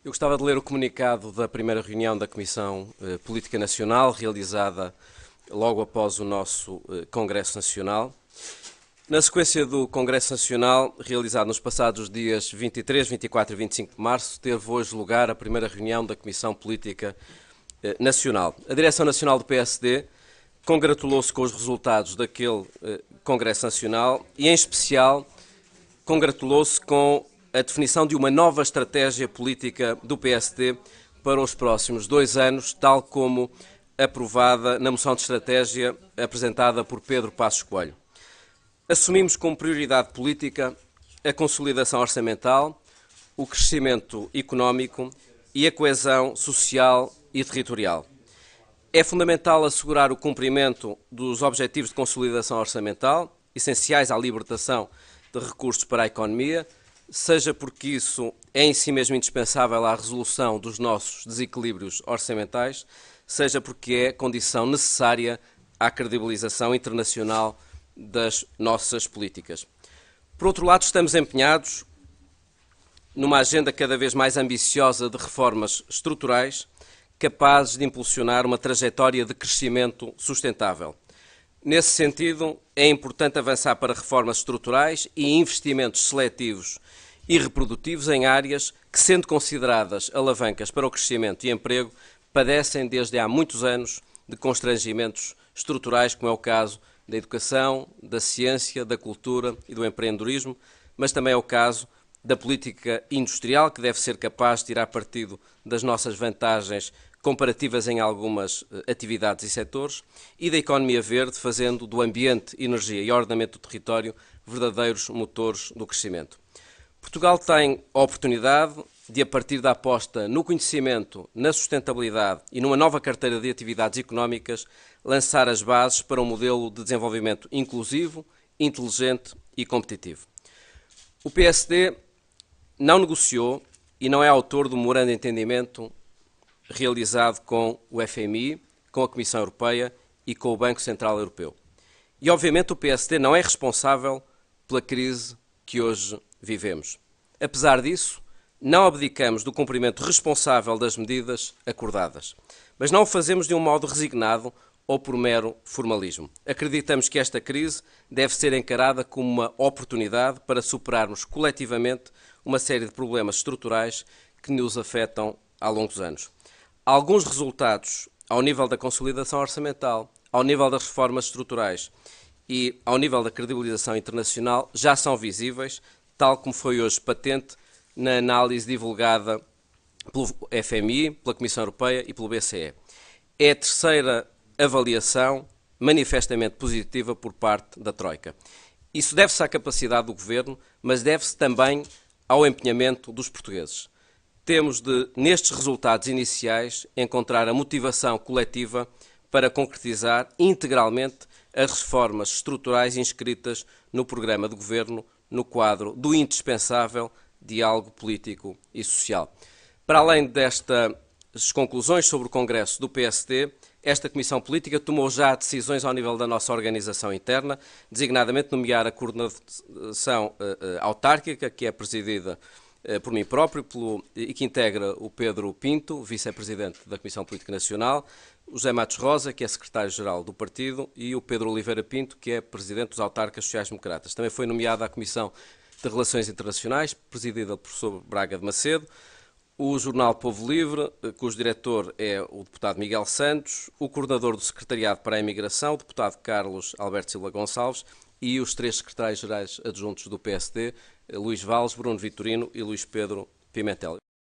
Eu gostava de ler o comunicado da primeira reunião da Comissão Política Nacional, realizada logo após o nosso Congresso Nacional. Na sequência do Congresso Nacional, realizado nos passados dias 23, 24 e 25 de março, teve hoje lugar a primeira reunião da Comissão Política Nacional. A Direção Nacional do PSD congratulou-se com os resultados daquele Congresso Nacional e, em especial, congratulou-se com a definição de uma nova estratégia política do PSD para os próximos 2 anos, tal como aprovada na moção de estratégia apresentada por Pedro Passos Coelho. Assumimos como prioridade política a consolidação orçamental, o crescimento económico e a coesão social e territorial. É fundamental assegurar o cumprimento dos objetivos de consolidação orçamental, essenciais à libertação de recursos para a economia, seja porque isso é em si mesmo indispensável à resolução dos nossos desequilíbrios orçamentais, seja porque é condição necessária à credibilização internacional das nossas políticas. Por outro lado, estamos empenhados numa agenda cada vez mais ambiciosa de reformas estruturais, capazes de impulsionar uma trajetória de crescimento sustentável. Nesse sentido, é importante avançar para reformas estruturais e investimentos seletivos e reprodutivos em áreas que, sendo consideradas alavancas para o crescimento e emprego, padecem desde há muitos anos de constrangimentos estruturais, como é o caso da educação, da ciência, da cultura e do empreendedorismo, mas também é o caso da política industrial, que deve ser capaz de tirar partido das nossas vantagens comparativas em algumas atividades e setores, e da economia verde, fazendo do ambiente, energia e ordenamento do território verdadeiros motores do crescimento. Portugal tem a oportunidade de, a partir da aposta no conhecimento, na sustentabilidade e numa nova carteira de atividades económicas, lançar as bases para um modelo de desenvolvimento inclusivo, inteligente e competitivo. O PSD não negociou e não é autor do memorando de entendimento realizado com o FMI, com a Comissão Europeia e com o Banco Central Europeu. E, obviamente, o PSD não é responsável pela crise que hoje vivemos. Apesar disso, não abdicamos do cumprimento responsável das medidas acordadas. Mas não o fazemos de um modo resignado ou por mero formalismo. Acreditamos que esta crise deve ser encarada como uma oportunidade para superarmos coletivamente uma série de problemas estruturais que nos afetam há longos anos. Alguns resultados ao nível da consolidação orçamental, ao nível das reformas estruturais e ao nível da credibilização internacional já são visíveis, tal como foi hoje patente na análise divulgada pelo FMI, pela Comissão Europeia e pelo BCE. É a terceira avaliação manifestamente positiva por parte da Troika. Isso deve-se à capacidade do Governo, mas deve-se também ao empenhamento dos portugueses. Temos de, nestes resultados iniciais, encontrar a motivação coletiva para concretizar integralmente as reformas estruturais inscritas no programa de Governo no quadro do indispensável diálogo político e social. Para além destas conclusões sobre o Congresso do PSD, esta Comissão Política tomou já decisões ao nível da nossa organização interna, designadamente nomear a coordenação autárquica, que é presidida por mim próprio e que integra o Pedro Pinto, vice-presidente da Comissão Política Nacional, o José Matos Rosa, que é secretário-geral do partido, e o Pedro Oliveira Pinto, que é presidente dos autarcas sociais-democratas. Também foi nomeada a Comissão de Relações Internacionais, presidida pelo professor Braga de Macedo, o jornal Povo Livre, cujo diretor é o deputado Miguel Santos, o coordenador do Secretariado para a Imigração, o deputado Carlos Alberto Silva Gonçalves, e os 3 secretários-gerais adjuntos do PSD, Luís Valles, Bruno Vitorino e Luís Pedro Pimentel.